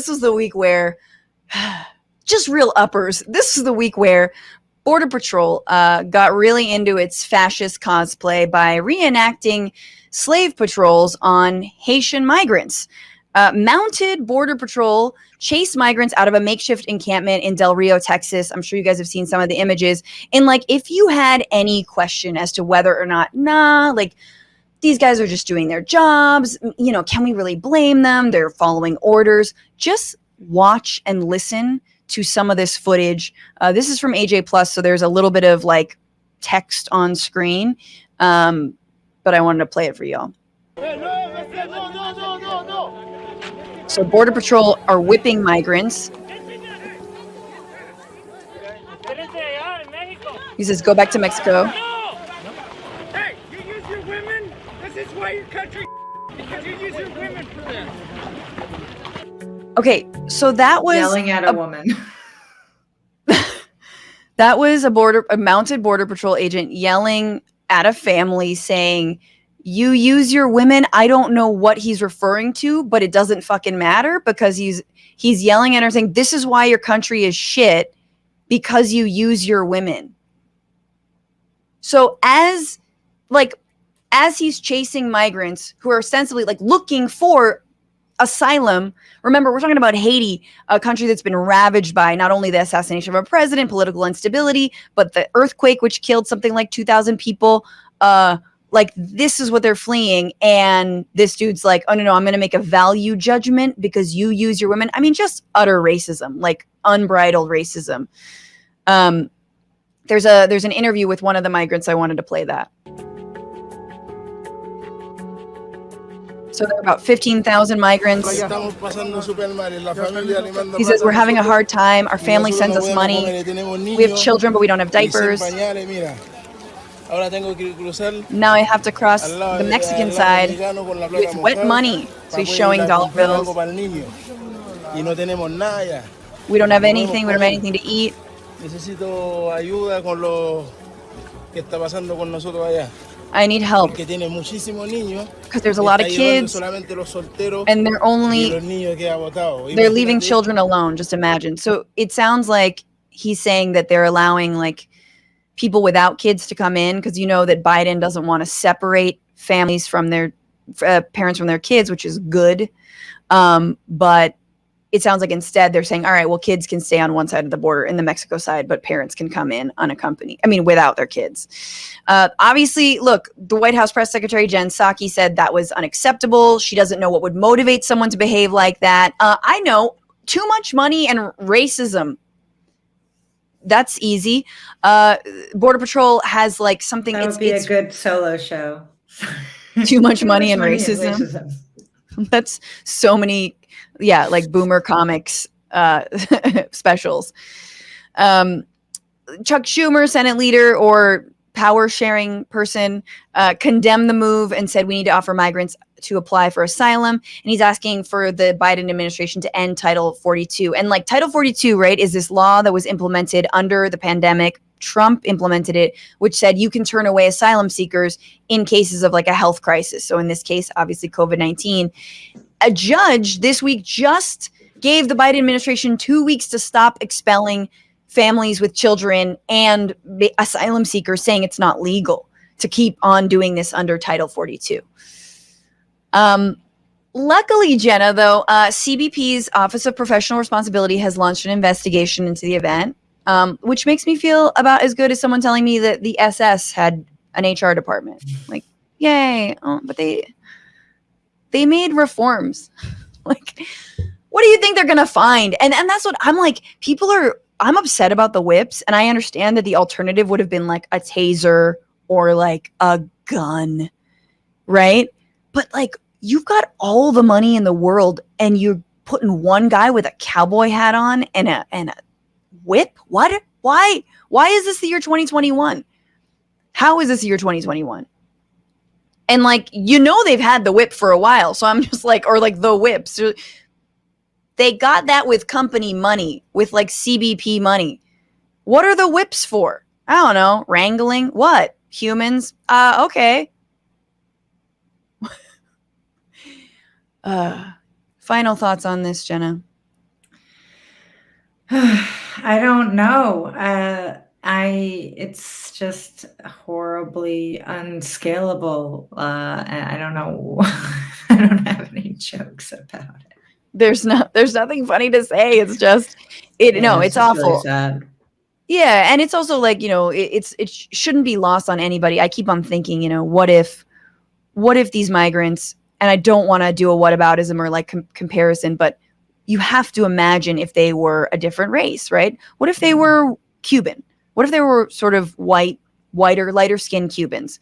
this was the week where, just real uppers, this is the week where Border Patrol got really into its fascist cosplay by reenacting slave patrols on Haitian migrants. Mounted Border Patrol chased migrants out of a makeshift encampment in Del Rio, Texas. I'm sure you guys have seen some of the images. And like, if you had any question as to whether or not, like, these guys are just doing their jobs, you know, can we really blame them? They're following orders. Just watch and listen to some of this footage. This is from AJ Plus, so there's a little bit of like text on screen, but I wanted to play it for y'all. So Border Patrol are whipping migrants. He says, go back to Mexico. Hey, you use your women? This is why your country, because you use your women for this. Okay, so that was yelling at a woman. That was a mounted Border Patrol agent yelling at a family saying, you use your women. I don't know what he's referring to, but it doesn't fucking matter, because he's yelling at her saying, this is why your country is shit, because you use your women. So as he's chasing migrants who are ostensibly like looking for asylum, remember, we're talking about Haiti, a country that's been ravaged by not only the assassination of a president, political instability, but the earthquake, which killed something like 2,000 people. Like, this is what they're fleeing. And this dude's like, oh, no, I'm going to make a value judgment because you use your women. I mean, just utter racism, like unbridled racism. There's an interview with one of the migrants. I wanted to play that. So there are about 15,000 migrants. He says, we're having a hard time. Our family sends us money. We have children, but we don't have diapers. Now I have to cross the Mexican side with wet money. So he's showing dollar bills. We don't have anything. We don't have anything to eat. I need help because there's a lot of kids and they're leaving children alone. Just imagine. So it sounds like he's saying that they're allowing like people without kids to come in, because you know that Biden doesn't want to separate families from their parents from their kids, which is good. But it sounds like instead they're saying, all right, well, kids can stay on one side of the border in the Mexico side, but parents can come in unaccompanied. I mean, without their kids. Obviously, look, the White House press secretary, Jen Psaki, said that was unacceptable. She doesn't know what would motivate someone to behave like that. I know, too much money and racism. That's easy. Border Patrol has like something. That would be a good solo show. Too much money and racism. That's so many. Yeah, like boomer comics specials. Chuck Schumer, Senate leader or power sharing person, condemned the move and said we need to offer migrants to apply for asylum. And he's asking for the Biden administration to end Title 42. And like Title 42, right, is this law that was implemented under the pandemic. Trump implemented it, which said you can turn away asylum seekers in cases of like a health crisis. So in this case, obviously COVID-19. A judge this week just gave the Biden administration 2 weeks to stop expelling families with children and asylum seekers, saying it's not legal to keep on doing this under Title 42. Luckily, Jenna, though, CBP's Office of Professional Responsibility has launched an investigation into the event, which makes me feel about as good as someone telling me that the SS had an HR department. Like, yay. Oh, but they made reforms. Like, what do you think they're going to find? And that's what I'm like, I'm upset about the whips. And I understand that the alternative would have been like a taser or like a gun, right? But like, you've got all the money in the world and you're putting one guy with a cowboy hat on and a whip. What? Why is this the year 2021? How is this the year 2021? And like, you know, they've had the whip for a while. So I'm just like, or like the whips. They got that with company money, with like CBP money. What are the whips for? I don't know. Wrangling? What? Humans? Okay. Final thoughts on this, Jenna. I don't know. It's just horribly unscalable. And I don't know. I don't have any jokes about it. There's nothing funny to say. It's just it's just awful. really sad. Yeah, and it's also like, it shouldn't be lost on anybody. I keep on thinking, what if these migrants, and I don't want to do a whataboutism or like comparison, but you have to imagine if they were a different race, right? What if they were Cuban? What if they were sort of whiter, lighter skinned Cubans?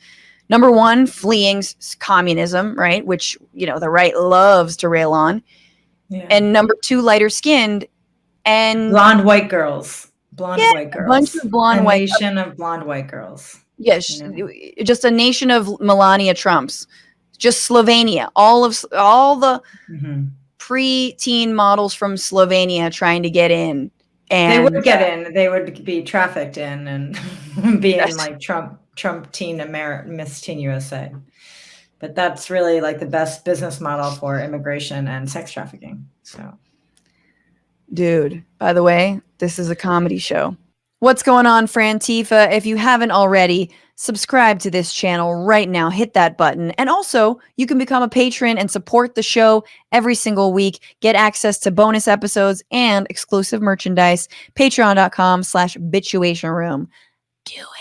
Number one, fleeing communism, right? Which, the right loves to rail on. Yeah. And number two, lighter skinned and blonde white girls. White girls. A bunch of blonde white girls. Nation of blonde white girls. Yes, just a nation of Melania Trumps. Just Slovenia. All the pre-teen models from Slovenia trying to get in. And they would get in. They would be trafficked in and be in like Trump teen Miss Teen USA. But that's really like the best business model for immigration and sex trafficking. So, dude, by the way, this is a comedy show. What's going on, Frantifa? If you haven't already, subscribe to this channel right now. Hit that button. And also, you can become a patron and support the show every single week. Get access to bonus episodes and exclusive merchandise. Patreon.com/Bitchuation Room. Do it.